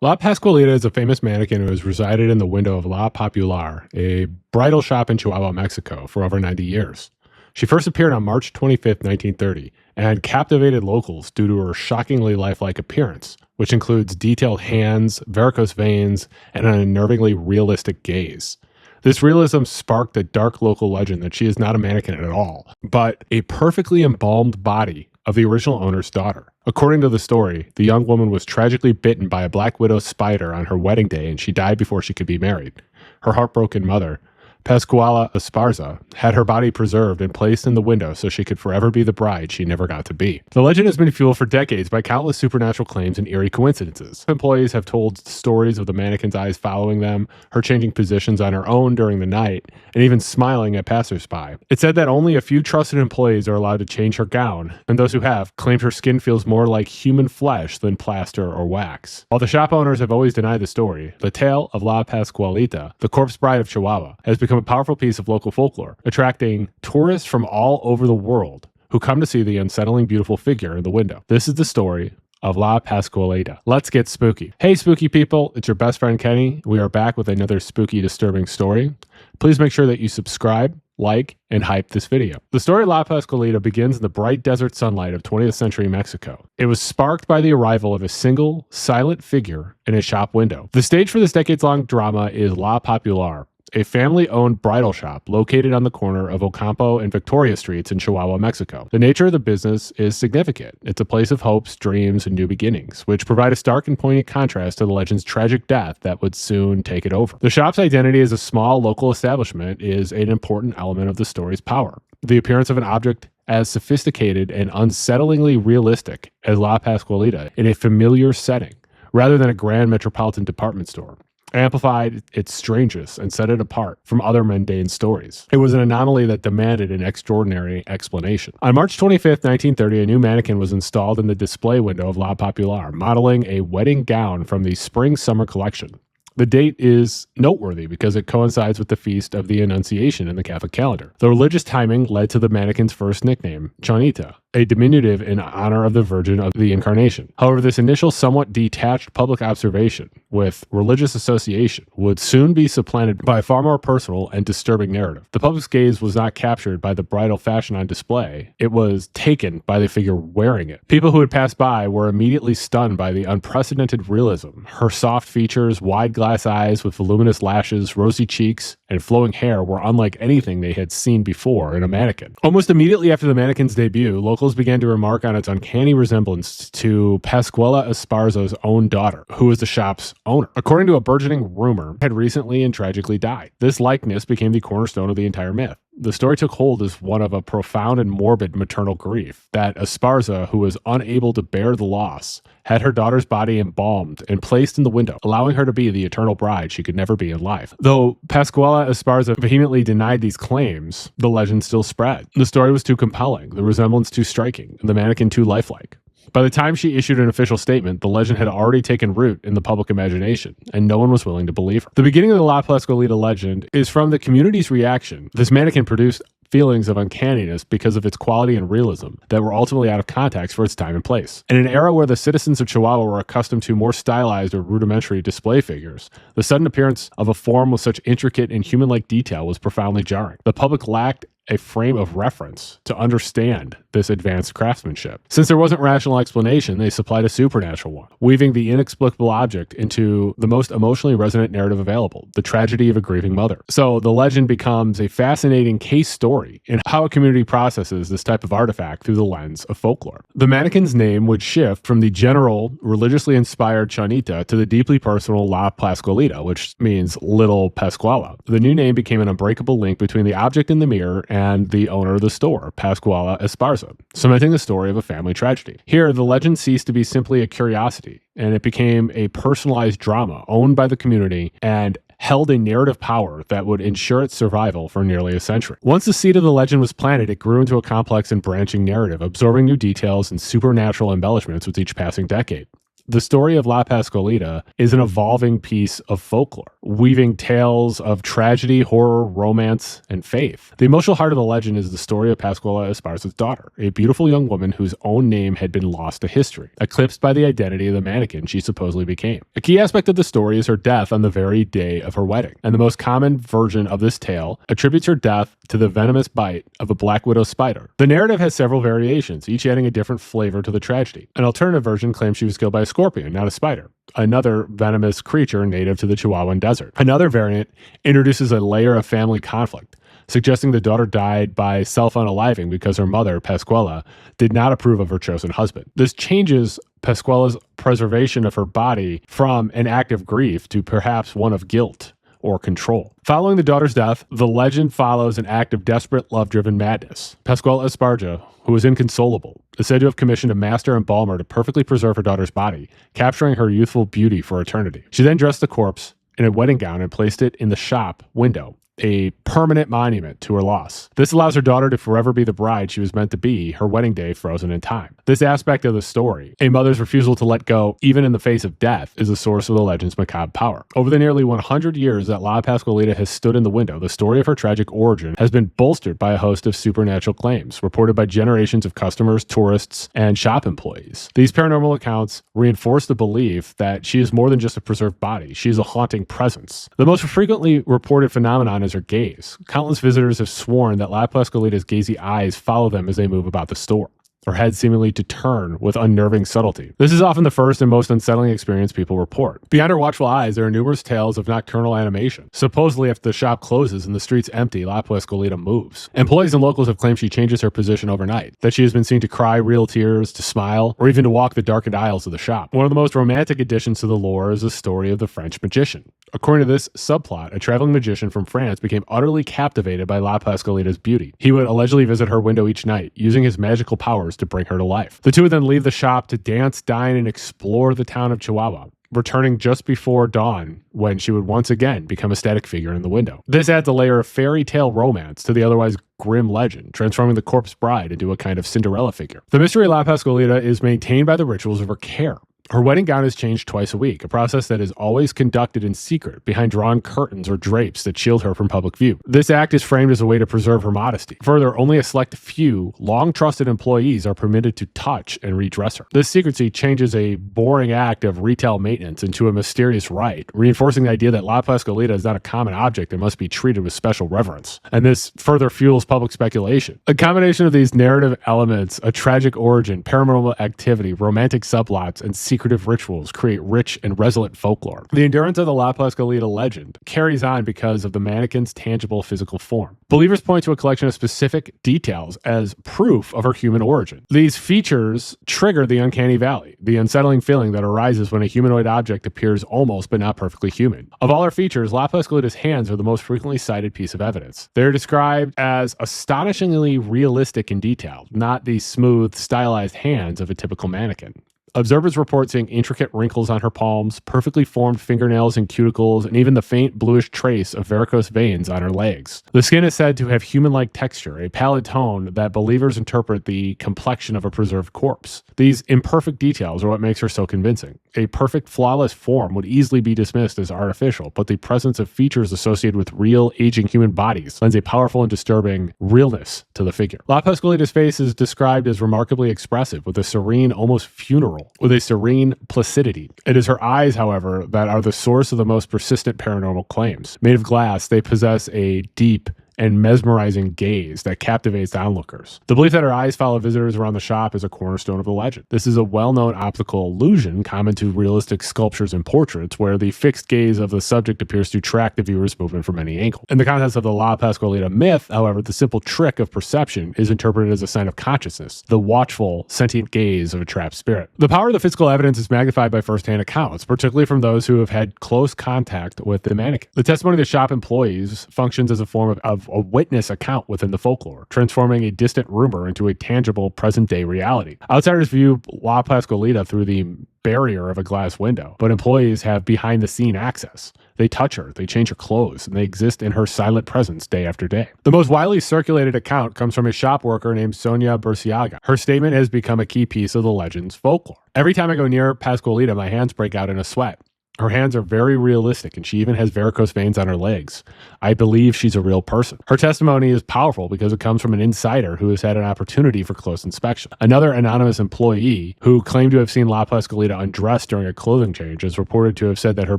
La Pascualita is a famous mannequin who has resided in the window of La Popular, a bridal shop in Chihuahua, Mexico, for over 90 years. She first appeared on March 25, 1930, and captivated locals due to her shockingly lifelike appearance, which includes detailed hands, varicose veins, and an unnervingly realistic gaze. This realism sparked a dark local legend that she is not a mannequin at all, but a perfectly embalmed body of the original owner's daughter. According to the story, the young woman was tragically bitten by a black widow spider on her wedding day, and she died before she could be married. Her heartbroken mother, Pascuala Esparza, had her body preserved and placed in the window so she could forever be the bride she never got to be. The legend has been fueled for decades by countless supernatural claims and eerie coincidences. Employees have told stories of the mannequin's eyes following them, her changing positions on her own during the night, and even smiling at passersby. It's said that only a few trusted employees are allowed to change her gown, and those who have claimed her skin feels more like human flesh than plaster or wax. While the shop owners have always denied the story, the tale of La Pascualita, the corpse bride of Chihuahua, has become a powerful piece of local folklore, attracting tourists from all over the world who come to see the unsettling beautiful figure in the window. This is the story of La Pascualita. Let's get spooky. Hey spooky people, it's your best friend Kenny. We are back with another spooky, disturbing story. Please make sure that you subscribe, like, and hype this video. The story of La Pascualita begins in the bright desert sunlight of 20th century Mexico. It was sparked by the arrival of a single, silent figure in a shop window. The stage for this decades-long drama is La Popular, a family-owned bridal shop located on the corner of Ocampo and Victoria Streets in Chihuahua, Mexico. The nature of the business is significant. It's a place of hopes, dreams, and new beginnings, which provide a stark and poignant contrast to the legend's tragic death that would soon take it over. The shop's identity as a small local establishment is an important element of the story's power. The appearance of an object as sophisticated and unsettlingly realistic as La Pascualita in a familiar setting, rather than a grand metropolitan department store, amplified its strangeness and set it apart from other mundane stories. It was an anomaly that demanded an extraordinary explanation. On March 25th, 1930, a new mannequin was installed in the display window of La Popular, modeling a wedding gown from the spring-summer collection. The date is noteworthy because it coincides with the Feast of the Annunciation in the Catholic calendar. The religious timing led to the mannequin's first nickname, Chonita, a diminutive in honor of the Virgin of the Incarnation. However, this initial somewhat detached public observation with religious association would soon be supplanted by a far more personal and disturbing narrative. The public's gaze was not captured by the bridal fashion on display. It was taken by the figure wearing it. People who had passed by were immediately stunned by the unprecedented realism. Her soft features, wide glass eyes with voluminous lashes, rosy cheeks, and flowing hair were unlike anything they had seen before in a mannequin. Almost immediately after the mannequin's debut, locals began to remark on its uncanny resemblance to Pascuala Esparza's own daughter, who was the shop's owner. According to a burgeoning rumor, had recently and tragically died. This likeness became the cornerstone of the entire myth. The story took hold as one of a profound and morbid maternal grief, that Esparza, who was unable to bear the loss, had her daughter's body embalmed and placed in the window, allowing her to be the eternal bride she could never be in life. Though Pascuala Esparza vehemently denied these claims, the legend still spread. The story was too compelling, the resemblance too striking, and the mannequin too lifelike. By the time she issued an official statement, the legend had already taken root in the public imagination, and no one was willing to believe her. The beginning of the La Pascualita legend is from the community's reaction. This mannequin produced feelings of uncanniness because of its quality and realism that were ultimately out of context for its time and place. In an era where the citizens of Chihuahua were accustomed to more stylized or rudimentary display figures, the sudden appearance of a form with such intricate and human-like detail was profoundly jarring. The public lacked a frame of reference to understand this advanced craftsmanship. Since there wasn't rational explanation, they supplied a supernatural one, weaving the inexplicable object into the most emotionally resonant narrative available, the tragedy of a grieving mother. So the legend becomes a fascinating case story in how a community processes this type of artifact through the lens of folklore. The mannequin's name would shift from the general, religiously inspired Chonita to the deeply personal La Pascualita, which means little Pascuala. The new name became an unbreakable link between the object in the mirror and the owner of the store, Pascuala Esparza, cementing the story of a family tragedy. Here, the legend ceased to be simply a curiosity, and it became a personalized drama owned by the community and held a narrative power that would ensure its survival for nearly a century. Once the seed of the legend was planted, it grew into a complex and branching narrative, absorbing new details and supernatural embellishments with each passing decade. The story of La Pascualita is an evolving piece of folklore, weaving tales of tragedy, horror, romance, and faith. The emotional heart of the legend is the story of Pascuala Esparza's daughter, a beautiful young woman whose own name had been lost to history, eclipsed by the identity of the mannequin she supposedly became. A key aspect of the story is her death on the very day of her wedding, and the most common version of this tale attributes her death to the venomous bite of a black widow spider. The narrative has several variations, each adding a different flavor to the tragedy. An alternative version claims she was killed by a scorpion, not a spider, another venomous creature native to the Chihuahuan desert. Another variant introduces a layer of family conflict, suggesting the daughter died by self-unaliving because her mother, Pascuala, did not approve of her chosen husband. This changes Pascuala's preservation of her body from an act of grief to perhaps one of guilt or control. Following the daughter's death, the legend follows an act of desperate, love-driven madness. Pascuala Esparza, who was inconsolable, is said to have commissioned a master embalmer to perfectly preserve her daughter's body, capturing her youthful beauty for eternity. She then dressed the corpse in a wedding gown and placed it in the shop window, a permanent monument to her loss. This allows her daughter to forever be the bride she was meant to be, her wedding day frozen in time. This aspect of the story, a mother's refusal to let go even in the face of death, is the source of the legend's macabre power. Over the nearly 100 years that La Pascualita has stood in the window, the story of her tragic origin has been bolstered by a host of supernatural claims, reported by generations of customers, tourists, and shop employees. These paranormal accounts reinforce the belief that she is more than just a preserved body. She is a haunting presence. The most frequently reported phenomenon is her gaze. Countless visitors have sworn that La Pascualita's gazy eyes follow them as they move about the store, her head seemingly to turn with unnerving subtlety. This is often the first and most unsettling experience people report. Beyond her watchful eyes, there are numerous tales of nocturnal animation. Supposedly, if the shop closes and the streets empty, La Pascualita moves. Employees and locals have claimed she changes her position overnight, that she has been seen to cry real tears, to smile, or even to walk the darkened aisles of the shop. One of the most romantic additions to the lore is the story of the French magician. According to this subplot, a traveling magician from France became utterly captivated by La Pascualita's beauty. He would allegedly visit her window each night, using his magical powers to bring her to life. The two would then leave the shop to dance, dine, and explore the town of Chihuahua, returning just before dawn when she would once again become a static figure in the window. This adds a layer of fairy tale romance to the otherwise grim legend, transforming the corpse bride into a kind of Cinderella figure. The mystery of La Pascualita is maintained by the rituals of her care. Her wedding gown is changed twice a week, a process that is always conducted in secret behind drawn curtains or drapes that shield her from public view. This act is framed as a way to preserve her modesty. Further, only a select few long-trusted employees are permitted to touch and redress her. This secrecy changes a boring act of retail maintenance into a mysterious rite, reinforcing the idea that La Pascualita is not a common object and must be treated with special reverence. And this further fuels public speculation. A combination of these narrative elements, a tragic origin, paranormal activity, romantic subplots, and secretive rituals create rich and resonant folklore. The endurance of the La Pascualita legend carries on because of the mannequin's tangible physical form. Believers point to a collection of specific details as proof of her human origin. These features trigger the uncanny valley, the unsettling feeling that arises when a humanoid object appears almost but not perfectly human. Of all her features, La Pascualita's hands are the most frequently cited piece of evidence. They are described as astonishingly realistic and detailed, not the smooth, stylized hands of a typical mannequin. Observers report seeing intricate wrinkles on her palms, perfectly formed fingernails and cuticles, and even the faint bluish trace of varicose veins on her legs. The skin is said to have human-like texture, a pallid tone that believers interpret the complexion of a preserved corpse. These imperfect details are what makes her so convincing. A perfect, flawless form would easily be dismissed as artificial, but the presence of features associated with real, aging human bodies lends a powerful and disturbing realness to the figure. La Pascualita's face is described as remarkably expressive, with a serene, almost funeral, with a serene placidity. It is her eyes, however, that are the source of the most persistent paranormal claims. Made of glass, they possess a deep and mesmerizing gaze that captivates onlookers. The belief that her eyes follow visitors around the shop is a cornerstone of the legend. This is a well-known optical illusion common to realistic sculptures and portraits, where the fixed gaze of the subject appears to track the viewer's movement from any angle. In the context of the La Pascualita myth, however, the simple trick of perception is interpreted as a sign of consciousness, the watchful, sentient gaze of a trapped spirit. The power of the physical evidence is magnified by first-hand accounts, particularly from those who have had close contact with the mannequin. The testimony of the shop employees functions as a form of of a witness account within the folklore, transforming a distant rumor into a tangible present-day reality. Outsiders view La Pascualita through the barrier of a glass window, but employees have behind-the-scene access. They touch her, they change her clothes, and they exist in her silent presence day after day. The most widely circulated account comes from a shop worker named Sonia Burciaga. Her statement has become a key piece of the legend's folklore. Every time I go near Pascualita, my hands break out in a sweat. Her hands are very realistic, and she even has varicose veins on her legs. I believe she's a real person. Her testimony is powerful because it comes from an insider who has had an opportunity for close inspection. Another anonymous employee who claimed to have seen La Pascualita undressed during a clothing change is reported to have said that her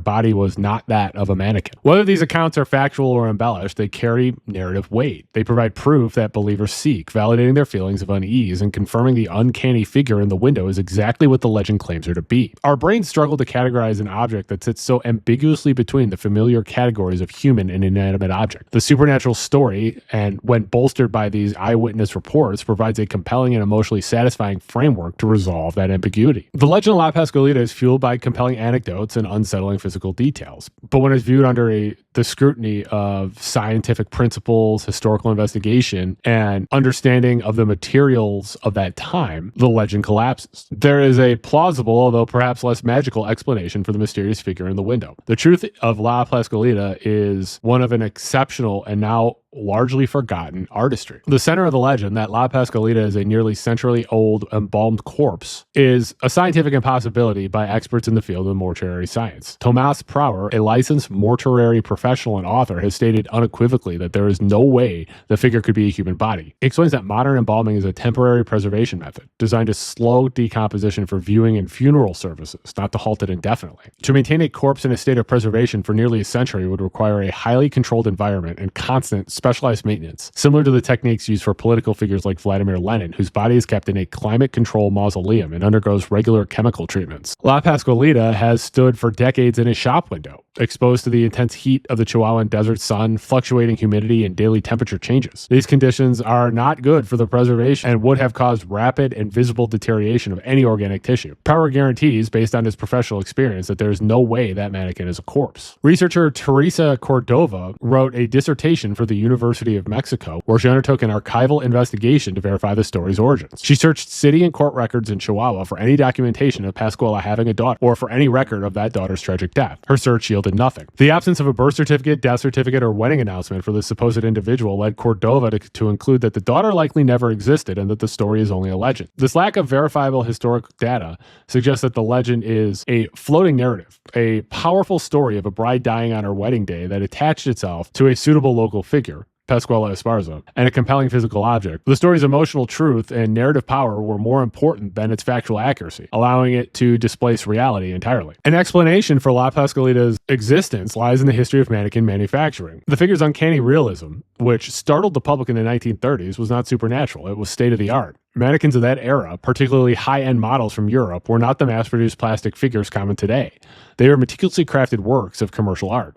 body was not that of a mannequin. Whether these accounts are factual or embellished, they carry narrative weight. They provide proof that believers seek, validating their feelings of unease and confirming the uncanny figure in the window is exactly what the legend claims her to be. Our brains struggle to categorize an object that sits so ambiguously between the familiar categories of human and inanimate object. The supernatural story, and when bolstered by these eyewitness reports, provides a compelling and emotionally satisfying framework to resolve that ambiguity. The legend of La Pascualita is fueled by compelling anecdotes and unsettling physical details, but when it's viewed under the scrutiny of scientific principles, historical investigation, and understanding of the materials of that time, the legend collapses. There is a plausible, although perhaps less magical, explanation for the mysterious figure in the window. The truth of La Pascualita is one of an exceptional and now largely forgotten artistry. The center of the legend, that La Pascualita is a nearly century-old embalmed corpse, is a scientific impossibility by experts in the field of mortuary science. Thomas Prower, a licensed mortuary professional and author, has stated unequivocally that there is no way the figure could be a human body. He explains that modern embalming is a temporary preservation method designed to slow decomposition for viewing in funeral services, not to halt it indefinitely. To maintain a corpse in a state of preservation for nearly a century would require a highly controlled environment and constant specialized maintenance, similar to the techniques used for political figures like Vladimir Lenin, whose body is kept in a climate-controlled mausoleum and undergoes regular chemical treatments. La Pascualita has stood for decades in a shop window, exposed to the intense heat of the Chihuahuan desert sun, fluctuating humidity, and daily temperature changes. These conditions are not good for the preservation and would have caused rapid and visible deterioration of any organic tissue. Power guarantees, based on his professional experience, that there is no way that mannequin is a corpse. Researcher Teresa Cordova wrote a dissertation for the University of Mexico, where she undertook an archival investigation to verify the story's origins. She searched city and court records in Chihuahua for any documentation of Pascuala having a daughter, or for any record of that daughter's tragic death. Her search yielded nothing. The absence of a birth certificate, death certificate, or wedding announcement for the supposed individual led Cordova to conclude that the daughter likely never existed and that the story is only a legend. This lack of verifiable historic data suggests that the legend is a floating narrative, a powerful story of a bride dying on her wedding day that attached itself to a suitable local figure, Pascuala Esparza, and a compelling physical object. The story's emotional truth and narrative power were more important than its factual accuracy, allowing it to displace reality entirely. An explanation for La Pascualita's existence lies in the history of mannequin manufacturing. The figure's uncanny realism, which startled the public in the 1930s, was not supernatural. It was state-of-the-art. Mannequins of that era, particularly high-end models from Europe, were not the mass-produced plastic figures common today. They were meticulously crafted works of commercial art.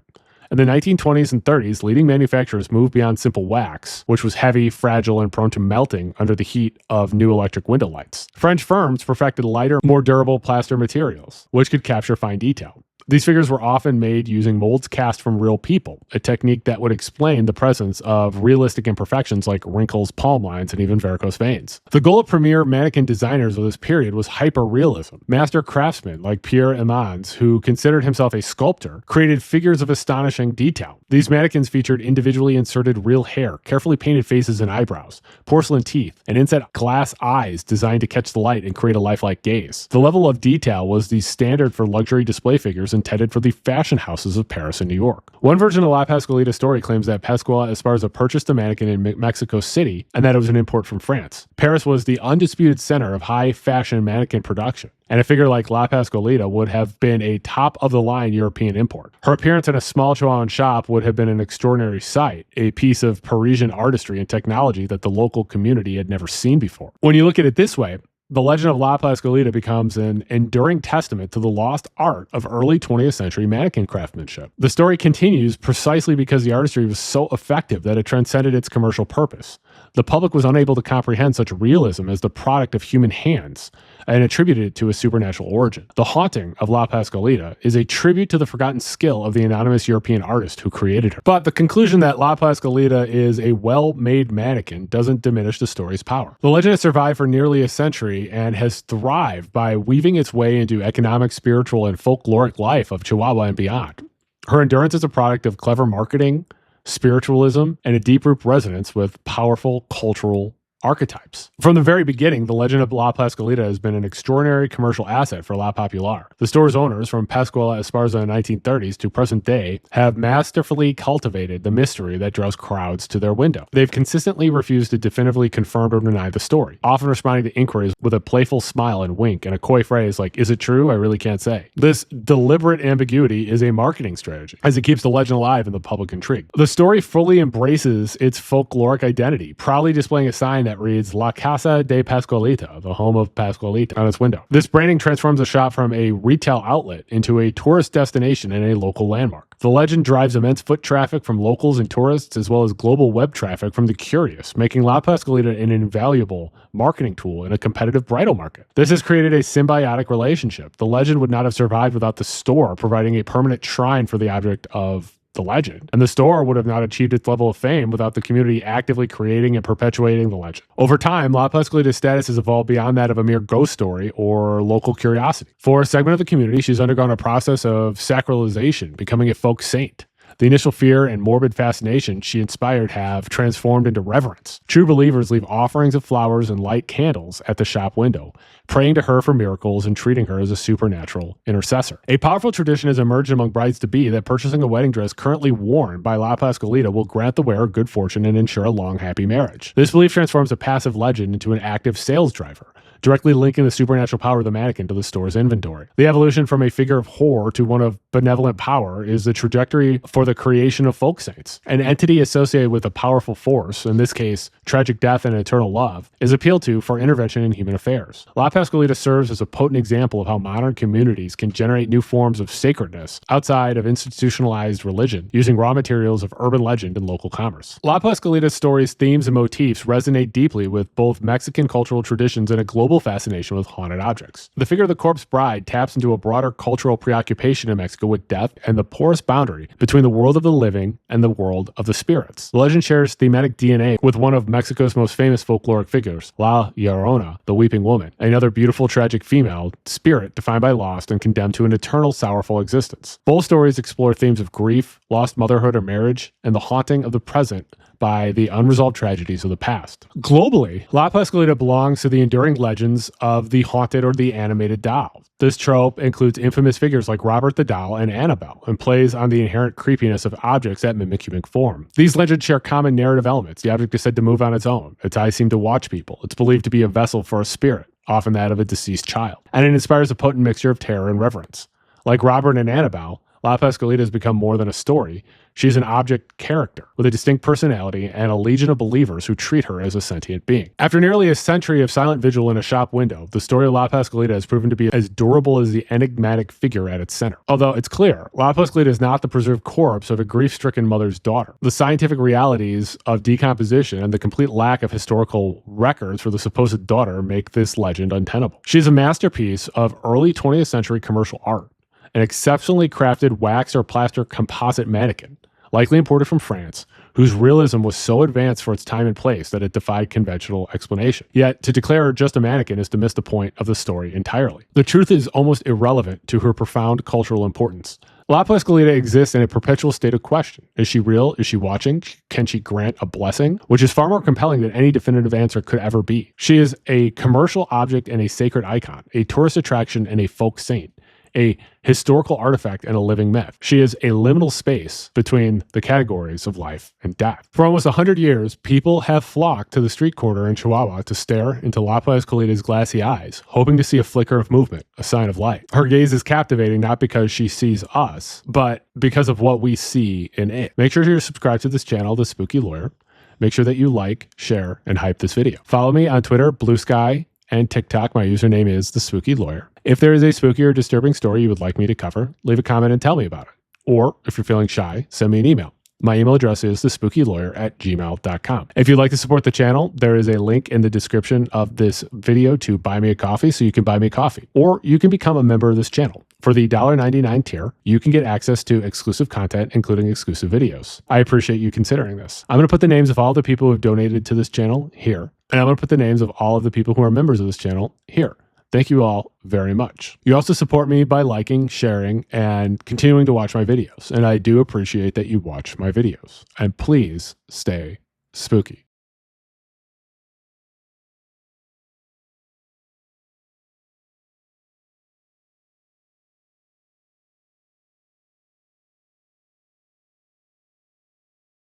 In the 1920s and 30s, leading manufacturers moved beyond simple wax, which was heavy, fragile, and prone to melting under the heat of new electric window lights. French firms perfected lighter, more durable plaster materials, which could capture fine detail. These figures were often made using molds cast from real people, a technique that would explain the presence of realistic imperfections like wrinkles, palm lines, and even varicose veins. The goal of premier mannequin designers of this period was hyper-realism. Master craftsmen like Pierre Imans, who considered himself a sculptor, created figures of astonishing detail. These mannequins featured individually inserted real hair, carefully painted faces and eyebrows, porcelain teeth, and inset glass eyes designed to catch the light and create a lifelike gaze. The level of detail was the standard for luxury display figures intended for the fashion houses of Paris and New York. One version of the La Pascualita story claims that Pascuala Esparza purchased the mannequin in Mexico City and that it was an import from France. Paris was the undisputed center of high-fashion mannequin production, and a figure like La Pascualita would have been a top-of-the-line European import. Her appearance in a small Chihuahuan shop would have been an extraordinary sight, a piece of Parisian artistry and technology that the local community had never seen before. When you look at it this way, The Legend of La Pascalita becomes an enduring testament to the lost art of early 20th century mannequin craftsmanship. The story continues precisely because the artistry was so effective that it transcended its commercial purpose. The public was unable to comprehend such realism as the product of human hands and attributed it to a supernatural origin. The Haunting of La Pascualita is a tribute to the forgotten skill of the anonymous European artist who created her. But the conclusion that La Pascualita is a well-made mannequin doesn't diminish the story's power. The legend has survived for nearly a century and has thrived by weaving its way into economic, spiritual, and folkloric life of Chihuahua and beyond. Her endurance is a product of clever marketing, spiritualism, and a deep-rooted resonance with powerful cultural archetypes. From the very beginning, the Legend of La Pascalita has been an extraordinary commercial asset for La Popular. The store's owners, from Pascuala Esparza in the 1930s to present day, have masterfully cultivated the mystery that draws crowds to their window. They've consistently refused to definitively confirm or deny the story, often responding to inquiries with a playful smile and wink and a coy phrase like, "Is it true? I really can't say." This deliberate ambiguity is a marketing strategy, as it keeps the legend alive and the public intrigued. The story fully embraces its folkloric identity, proudly displaying a sign that reads La Casa de Pascualita, the home of Pascualita, on its window. This branding transforms the shop from a retail outlet into a tourist destination and a local landmark. The legend drives immense foot traffic from locals and tourists, as well as global web traffic from the curious, making La Pascualita an invaluable marketing tool in a competitive bridal market. This has created a symbiotic relationship. The legend would not have survived without the store providing a permanent shrine for the object of the legend, and the store would have not achieved its level of fame without the community actively creating and perpetuating the legend. Over time, La Pascualita's status has evolved beyond that of a mere ghost story or local curiosity. For a segment of the community, she's undergone a process of sacralization, becoming a folk saint. The initial fear and morbid fascination she inspired have transformed into reverence. True believers leave offerings of flowers and light candles at the shop window, praying to her for miracles and treating her as a supernatural intercessor. A powerful tradition has emerged among brides-to-be that purchasing a wedding dress currently worn by La Pascualita will grant the wearer good fortune and ensure a long, happy marriage. This belief transforms a passive legend into an active sales driver, directly linking the supernatural power of the mannequin to the store's inventory. The evolution from a figure of horror to one of benevolent power is the trajectory for the creation of folk saints. An entity associated with a powerful force, in this case, tragic death and eternal love, is appealed to for intervention in human affairs. La Pascualita serves as a potent example of how modern communities can generate new forms of sacredness outside of institutionalized religion, using raw materials of urban legend and local commerce. La Pascualita's stories, themes, and motifs resonate deeply with both Mexican cultural traditions and a global fascination with haunted objects. The figure of the corpse bride taps into a broader cultural preoccupation in Mexico with death and the porous boundary between the world of the living and the world of the spirits. The legend shares thematic DNA with one of Mexico's most famous folkloric figures, La Llorona, the Weeping Woman, another beautiful tragic female spirit defined by lost and condemned to an eternal sorrowful existence. Both stories explore themes of grief, lost motherhood or marriage, and the haunting of the present by the unresolved tragedies of the past. Globally, La Pascualita belongs to the enduring legends of the haunted or the animated doll. This trope includes infamous figures like Robert the Doll and Annabelle, and plays on the inherent creepiness of objects that mimic human form. These legends share common narrative elements. The object is said to move on its own. Its eyes seem to watch people. It's believed to be a vessel for a spirit, often that of a deceased child. And it inspires a potent mixture of terror and reverence. Like Robert and Annabelle, La Pascualita has become more than a story. She's an object character with a distinct personality and a legion of believers who treat her as a sentient being. After nearly a century of silent vigil in a shop window, the story of La Pascualita has proven to be as durable as the enigmatic figure at its center. Although it's clear, La Pascualita is not the preserved corpse of a grief-stricken mother's daughter. The scientific realities of decomposition and the complete lack of historical records for the supposed daughter make this legend untenable. She's a masterpiece of early 20th century commercial art, an exceptionally crafted wax or plaster composite mannequin, likely imported from France, whose realism was so advanced for its time and place that it defied conventional explanation. Yet, to declare her just a mannequin is to miss the point of the story entirely. The truth is almost irrelevant to her profound cultural importance. La Pascualita exists in a perpetual state of question. Is she real? Is she watching? Can she grant a blessing? Which is far more compelling than any definitive answer could ever be. She is a commercial object and a sacred icon, a tourist attraction and a folk saint, a historical artifact and a living myth. She is a liminal space between the categories of life and death. For almost 100 years, people have flocked to the street corner in Chihuahua to stare into La Pascualita's glassy eyes, hoping to see a flicker of movement, a sign of light. Her gaze is captivating not because she sees us, but because of what we see in it. Make sure you're subscribed to this channel, The Spooky Lawyer. Make sure that you like, share, and hype this video. Follow me on Twitter, Blue Sky, and TikTok, my username is TheSpookyLawyer. If there is a spooky or disturbing story you would like me to cover, leave a comment and tell me about it. Or if you're feeling shy, send me an email. My email address is thespookylawyer@gmail.com. If you'd like to support the channel, there is a link in the description of this video to buy me a coffee so you can buy me a coffee. Or you can become a member of this channel. For the $1.99 tier, you can get access to exclusive content, including exclusive videos. I appreciate you considering this. I'm going to put the names of all the people who have donated to this channel here. And I'm going to put the names of all of the people who are members of this channel here. Thank you all very much. You also support me by liking, sharing, and continuing to watch my videos. And I do appreciate that you watch my videos. And please stay spooky.